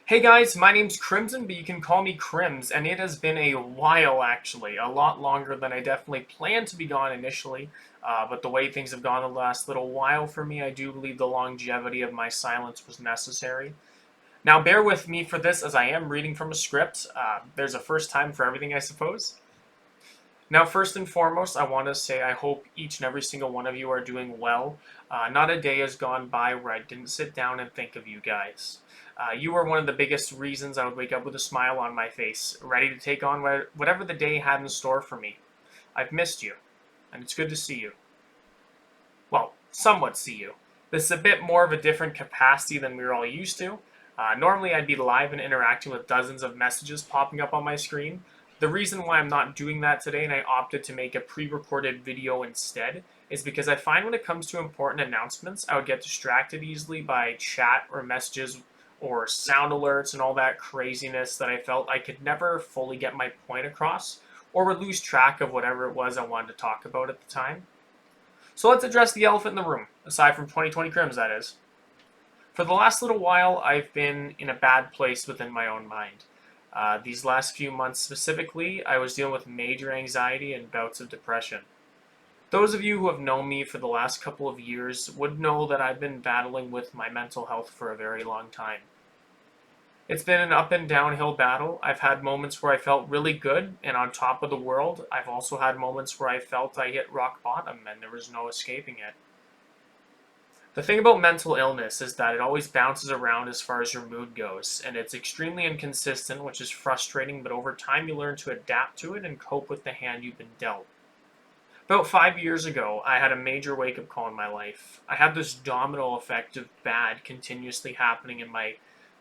Hey guys, my name's Crimson, but you can call me Crims, and it has been a while actually, a lot longer than I definitely planned to be gone initially. But the way things have gone the last little while for me, I do believe the longevity of my silence was necessary. Now, bear with me for this as I am reading from a script. There's a first time for everything, I suppose. Now, first and foremost, I want to say I hope each and every single one of you are doing well. Not a day has gone by where I didn't sit down and think of you guys. You are one of the biggest reasons I would wake up with a smile on my face, ready to take on whatever the day had in store for me. I've missed you, and it's good to see you. Well, somewhat see you. This is a bit more of a different capacity than we were all used to. Normally, I'd be live and interacting with dozens of messages popping up on my screen. The reason why I'm not doing that today and I opted to make a pre-recorded video instead is because I find when it comes to important announcements, I would get distracted easily by chat or messages or sound alerts and all that craziness that I felt I could never fully get my point across or would lose track of whatever it was I wanted to talk about at the time. So let's address the elephant in the room, aside from 2020 Crims, that is. For the last little while, I've been in a bad place within my own mind. These last few months specifically, I was dealing with major anxiety and bouts of depression. Those of you who have known me for the last couple of years would know that I've been battling with my mental health for a very long time. It's been an up and downhill battle. I've had moments where I felt really good and on top of the world. I've also had moments where I felt I hit rock bottom and there was no escaping it. The thing about mental illness is that it always bounces around as far as your mood goes, and it's extremely inconsistent, which is frustrating, but over time you learn to adapt to it and cope with the hand you've been dealt. About 5 years ago, I had a major wake-up call in my life. I had this domino effect of bad continuously happening in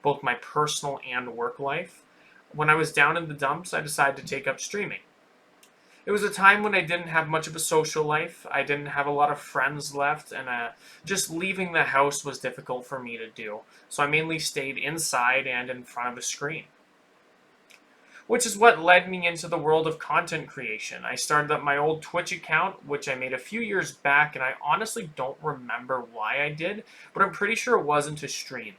both my personal and work life. When I was down in the dumps, I decided to take up streaming. It was a time when I didn't have much of a social life. I didn't have a lot of friends left, and just leaving the house was difficult for me to do. So I mainly stayed inside and in front of a screen, which is what led me into the world of content creation. I started up my old Twitch account, which I made a few years back, and I honestly don't remember why I did, but I'm pretty sure it wasn't to stream.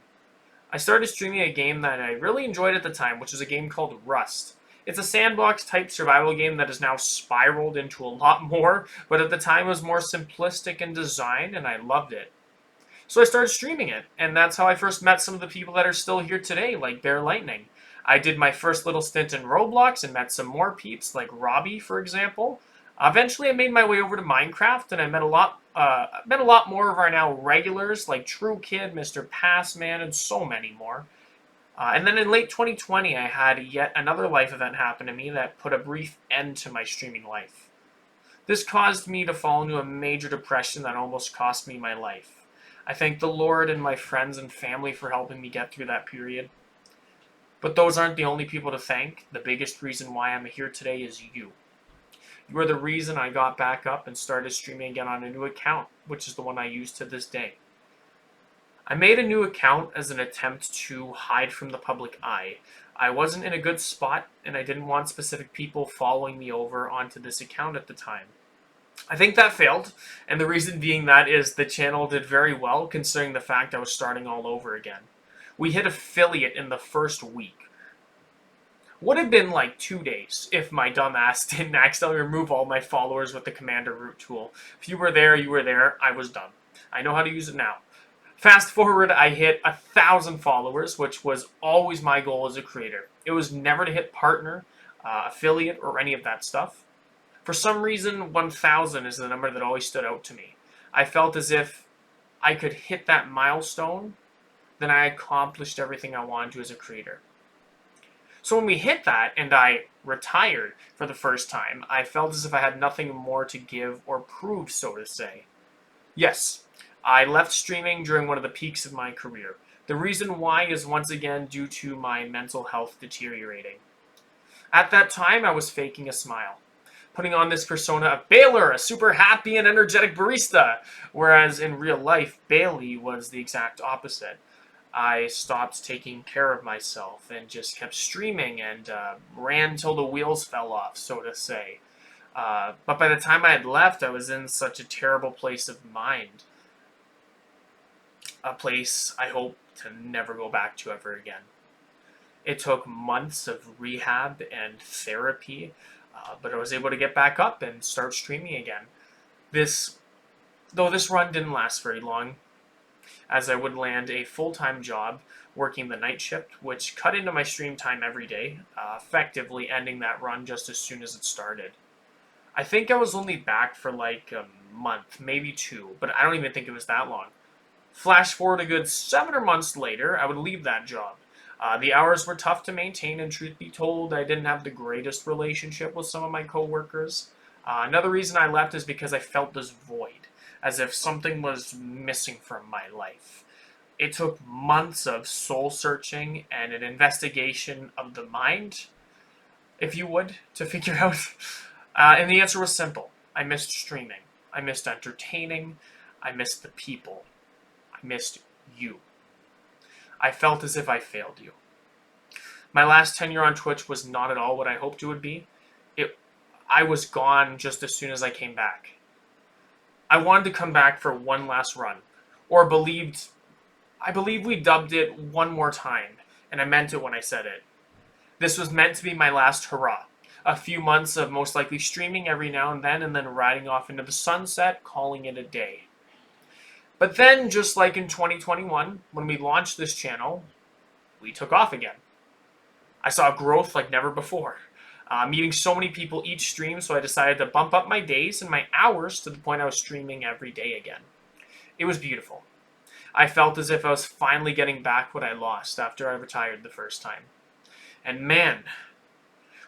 I started streaming a game that I really enjoyed at the time, which was a game called Rust. It's a sandbox type survival game that has now spiraled into a lot more, but at the time it was more simplistic in design and I loved it. So I started streaming it, and that's how I first met some of the people that are still here today, like Bear Lightning. I did my first little stint in Roblox and met some more peeps, like Robbie, for example. Eventually, I made my way over to Minecraft, and I met a lot more of our now regulars, like True Kid, Mr. Passman, and so many more. And then in late 2020, I had yet another life event happen to me that put a brief end to my streaming life. This caused me to fall into a major depression that almost cost me my life. I thank the Lord and my friends and family for helping me get through that period. But those aren't the only people to thank. The biggest reason why I'm here today is you. You are the reason I got back up and started streaming again on a new account, which is the one I use to this day. I made a new account as an attempt to hide from the public eye. I wasn't in a good spot, and I didn't want specific people following me over onto this account at the time. I think that failed, and the reason being that is the channel did very well considering the fact I was starting all over again. We hit affiliate in the first week. Would have been like 2 days if my dumb ass didn't accidentally remove all my followers with the Commander Root tool. If you were there, you were there. I was done. I know how to use it now. Fast forward, I hit 1,000 followers, which was always my goal as a creator. It was never to hit partner, affiliate, or any of that stuff. For some reason, 1,000 is the number that always stood out to me. I felt as if I could hit that milestone, then I accomplished everything I wanted to as a creator. So when we hit that and I retired for the first time, I felt as if I had nothing more to give or prove, so to say. Yes, I left streaming during one of the peaks of my career. The reason why is once again due to my mental health deteriorating. At that time, I was faking a smile, putting on this persona of Baylor, a super happy and energetic barista, whereas in real life, Bailey was the exact opposite. I stopped taking care of myself and just kept streaming and ran till the wheels fell off, so to say. But by the time I had left, I was in such a terrible place of mind. a place I hope to never go back to ever again. It took months of rehab and therapy, but I was able to get back up and start streaming again. This, though this run didn't last very long, as I would land a full-time job working the night shift, which cut into my stream time every day, effectively ending that run just as soon as it started. I think I was only back for like a month, maybe two, but I don't even think it was that long. Flash forward a good 7 months later, I would leave that job. The hours were tough to maintain, and truth be told, I didn't have the greatest relationship with some of my coworkers. Another reason I left is because I felt this void, as if something was missing from my life. It took months of soul searching and an investigation of the mind, if you would, to figure out. And the answer was simple. I missed streaming. I missed entertaining. I missed the people. I missed you. I felt as if I failed you. My last tenure on Twitch was not at all what I hoped it would be. I was gone just as soon as I came back. I wanted to come back for one last run, or I believe we dubbed it one more time, and I meant it when I said it. This was meant to be my last hurrah. A few months of most likely streaming every now and then riding off into the sunset, calling it a day. But then, just like in 2021, when we launched this channel, we took off again. I saw growth like never before. Meeting so many people each stream, so I decided to bump up my days and my hours to the point I was streaming every day again. It was beautiful. I felt as if I was finally getting back what I lost after I retired the first time. And man,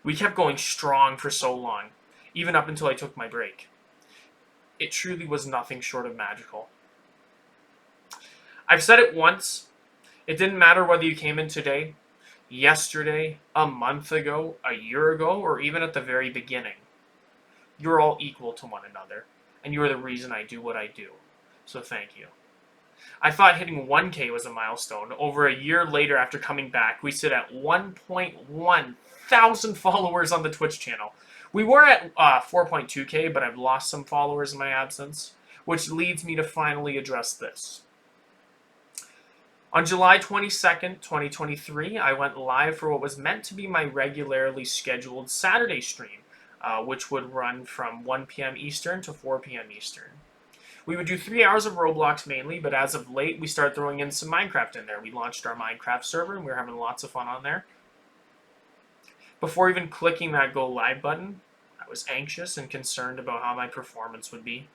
we kept going strong for so long, even up until I took my break. It truly was nothing short of magical. I've said it once, it didn't matter whether you came in today, yesterday, a month ago, a year ago, or even at the very beginning. You're all equal to one another, and you are the reason I do what I do. So thank you. I thought hitting 1K was a milestone. Over a year later after coming back, we sit at 1.1 thousand followers on the Twitch channel. We were at 4.2K, but I've lost some followers in my absence, which leads me to finally address this. On July 22nd, 2023, I went live for what was meant to be my regularly scheduled Saturday stream, which would run from 1 p.m. Eastern to 4 p.m. Eastern. We would do 3 hours of Roblox mainly, but as of late, we started throwing in some Minecraft in there. We launched our Minecraft server, and we were having lots of fun on there. Before even clicking that Go Live button, I was anxious and concerned about how my performance would be.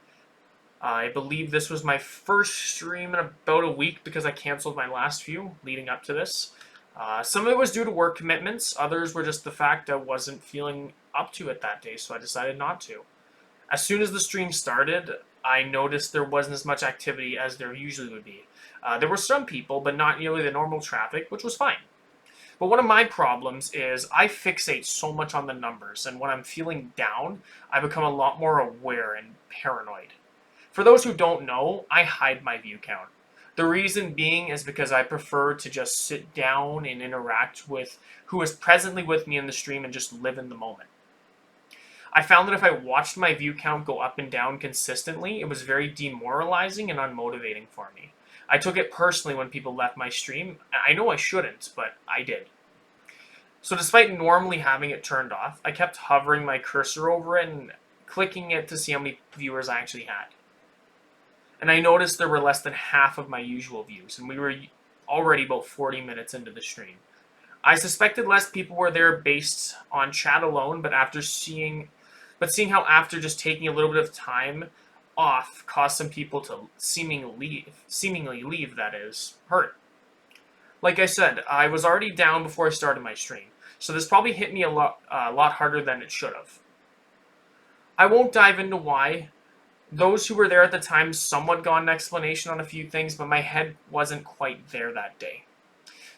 I believe this was my first stream in about a week because I canceled my last few leading up to this. Some of it was due to work commitments. Others were just the fact I wasn't feeling up to it that day, so I decided not to. As soon as the stream started, I noticed there wasn't as much activity as there usually would be. There were some people, but not nearly the normal traffic, which was fine. But one of my problems is I fixate so much on the numbers, and when I'm feeling down, I become a lot more aware and paranoid. For those who don't know, I hide my view count. The reason being is because I prefer to just sit down and interact with who is presently with me in the stream and just live in the moment. I found that if I watched my view count go up and down consistently, it was very demoralizing and unmotivating for me. I took it personally when people left my stream. I know I shouldn't, but I did. So despite normally having it turned off, I kept hovering my cursor over it and clicking it to see how many viewers I actually had. And I noticed there were less than half of my usual views, and we were already about 40 minutes into the stream. I suspected less people were there based on chat alone, but seeing how after just taking a little bit of time off caused some people to seemingly leave, that is, hurt. Like I said, I was already down before I started my stream, so this probably hit me a lot harder than it should have. I won't dive into why. Those who were there at the time somewhat got an explanation on a few things, but my head wasn't quite there that day.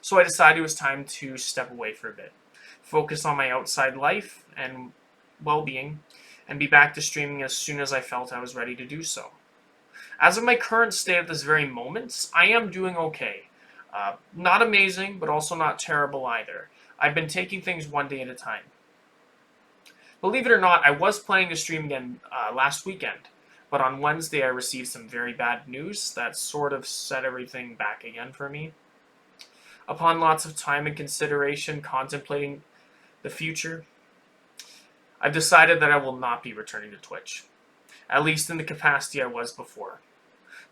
So I decided it was time to step away for a bit, focus on my outside life and well-being, and be back to streaming as soon as I felt I was ready to do so. As of my current state at this very moment, I am doing okay. Not amazing, but also not terrible either. I've been taking things one day at a time. Believe it or not, I was planning to stream again last weekend, But on Wednesday, I received some very bad news that sort of set everything back again for me. Upon lots of time and consideration, contemplating the future, I've decided that I will not be returning to Twitch, at least in the capacity I was before.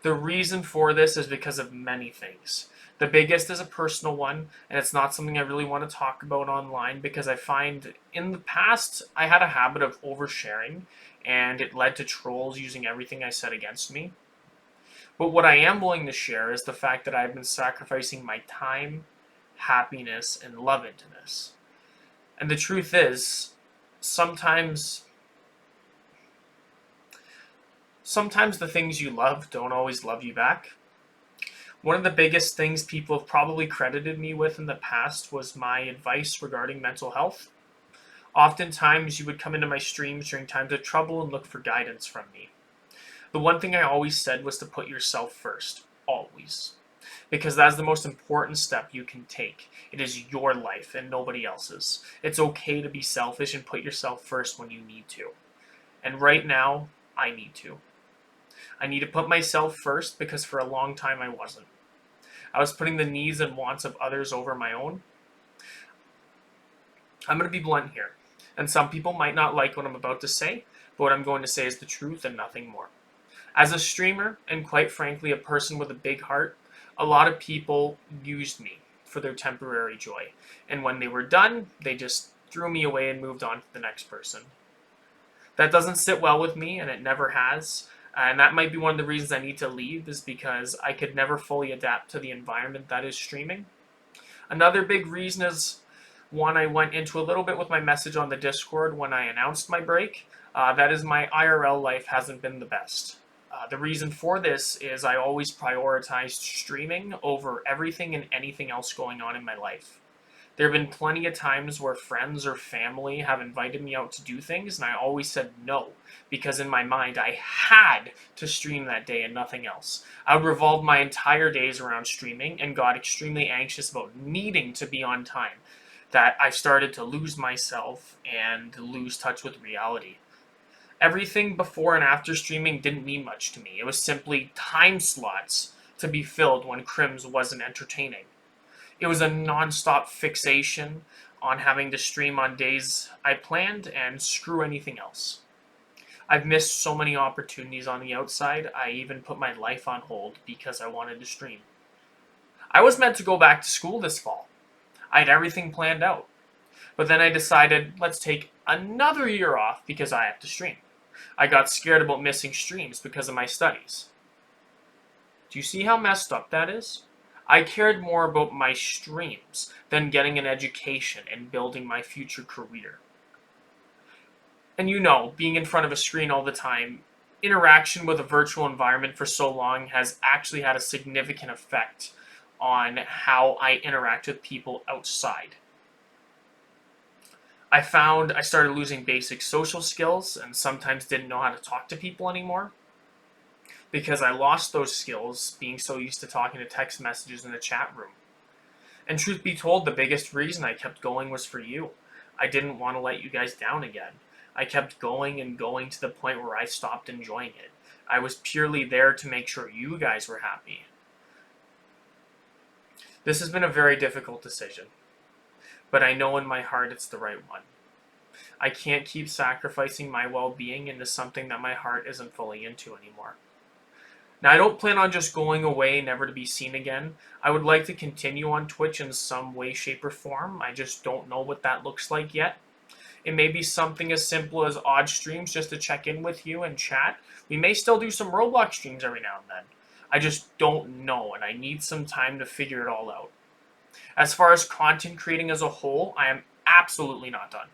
The reason for this is because of many things. The biggest is a personal one, and it's not something I really want to talk about online because I find in the past I had a habit of oversharing, and it led to trolls using everything I said against me. But what I am willing to share is the fact that I've been sacrificing my time, happiness, and love into this. And the truth is, sometimes the things you love don't always love you back. One of the biggest things people have probably credited me with in the past was my advice regarding mental health. Oftentimes, you would come into my streams during times of trouble and look for guidance from me. The one thing I always said was to put yourself first, always. Because that's the most important step you can take. It is your life and nobody else's. It's okay to be selfish and put yourself first when you need to. And right now, I need to. I need to put myself first because for a long time I wasn't. I was putting the needs and wants of others over my own. I'm going to be blunt here, and some people might not like what I'm about to say, but what I'm going to say is the truth and nothing more. As a streamer, and quite frankly a person with a big heart, a lot of people used me for their temporary joy, and when they were done, they just threw me away and moved on to the next person. That doesn't sit well with me, and it never has. And that might be one of the reasons I need to leave, is because I could never fully adapt to the environment that is streaming. Another big reason is one I went into a little bit with my message on the Discord when I announced my break. That is, my IRL life hasn't been the best. The reason for this is I always prioritized streaming over everything and anything else going on in my life. There have been plenty of times where friends or family have invited me out to do things, and I always said no, because in my mind I had to stream that day and nothing else. I would revolve my entire days around streaming and got extremely anxious about needing to be on time, that I started to lose myself and lose touch with reality. Everything before and after streaming didn't mean much to me. It was simply time slots to be filled when Crimz wasn't entertaining. It was a non-stop fixation on having to stream on days I planned and screw anything else. I've missed so many opportunities on the outside, I even put my life on hold because I wanted to stream. I was meant to go back to school this fall. I had everything planned out. But then I decided, let's take another year off because I have to stream. I got scared about missing streams because of my studies. Do you see how messed up that is? I cared more about my streams than getting an education and building my future career. And you know, being in front of a screen all the time, interaction with a virtual environment for so long has actually had a significant effect on how I interact with people outside. I found I started losing basic social skills and sometimes didn't know how to talk to people anymore, because I lost those skills being so used to talking to text messages in a chat room. And truth be told, the biggest reason I kept going was for you. I didn't want to let you guys down again. I kept going and going to the point where I stopped enjoying it. I was purely there to make sure you guys were happy. This has been a very difficult decision, but I know in my heart it's the right one. I can't keep sacrificing my well-being into something that my heart isn't fully into anymore. Now, I don't plan on just going away, never to be seen again. I would like to continue on Twitch in some way, shape, or form. I just don't know what that looks like yet. It may be something as simple as odd streams just to check in with you and chat. We may still do some Roblox streams every now and then. I just don't know, and I need some time to figure it all out. As far as content creating as a whole, I am absolutely not done.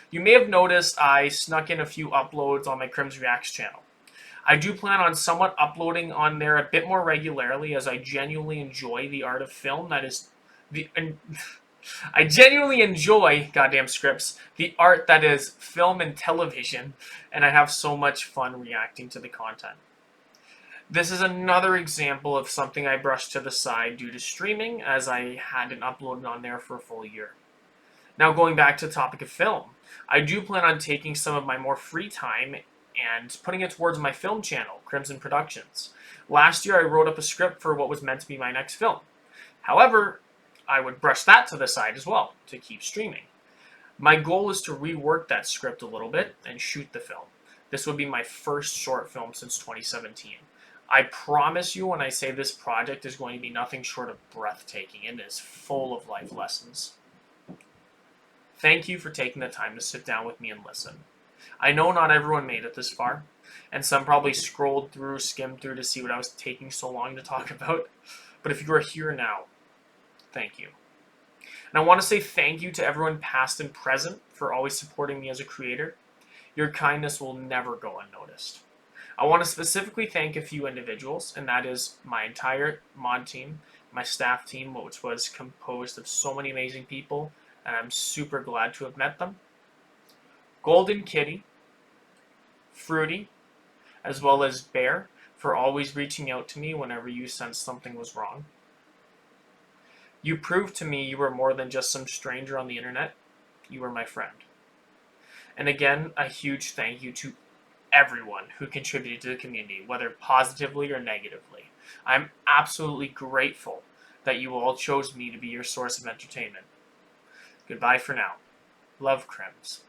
You may have noticed I snuck in a few uploads on my Crimz Reacts channel. I do plan on somewhat uploading on there a bit more regularly, as I genuinely enjoy the art of film. I genuinely enjoy, goddamn scripts, the art that is film and television, and I have so much fun reacting to the content. This is another example of something I brushed to the side due to streaming, as I hadn't uploaded on there for a full year. Now, going back to the topic of film, I do plan on taking some of my more free time and putting it towards my film channel, Crimson Productions. Last year, I wrote up a script for what was meant to be my next film. However, I would brush that to the side as well to keep streaming. My goal is to rework that script a little bit and shoot the film. This would be my first short film since 2017. I promise you when I say this project is going to be nothing short of breathtaking. It is full of life lessons. Thank you for taking the time to sit down with me and listen. I know not everyone made it this far, and some probably scrolled through, skimmed through to see what I was taking so long to talk about. But if you are here now, thank you. And I want to say thank you to everyone past and present for always supporting me as a creator. Your kindness will never go unnoticed. I want to specifically thank a few individuals, and that is my entire mod team, my staff team, which was composed of so many amazing people, and I'm super glad to have met them. Golden Kitty, Fruity, as well as Bear, for always reaching out to me whenever you sensed something was wrong. You proved to me you were more than just some stranger on the internet. You were my friend. And again, a huge thank you to everyone who contributed to the community, whether positively or negatively. I'm absolutely grateful that you all chose me to be your source of entertainment. Goodbye for now. Love, Crimz.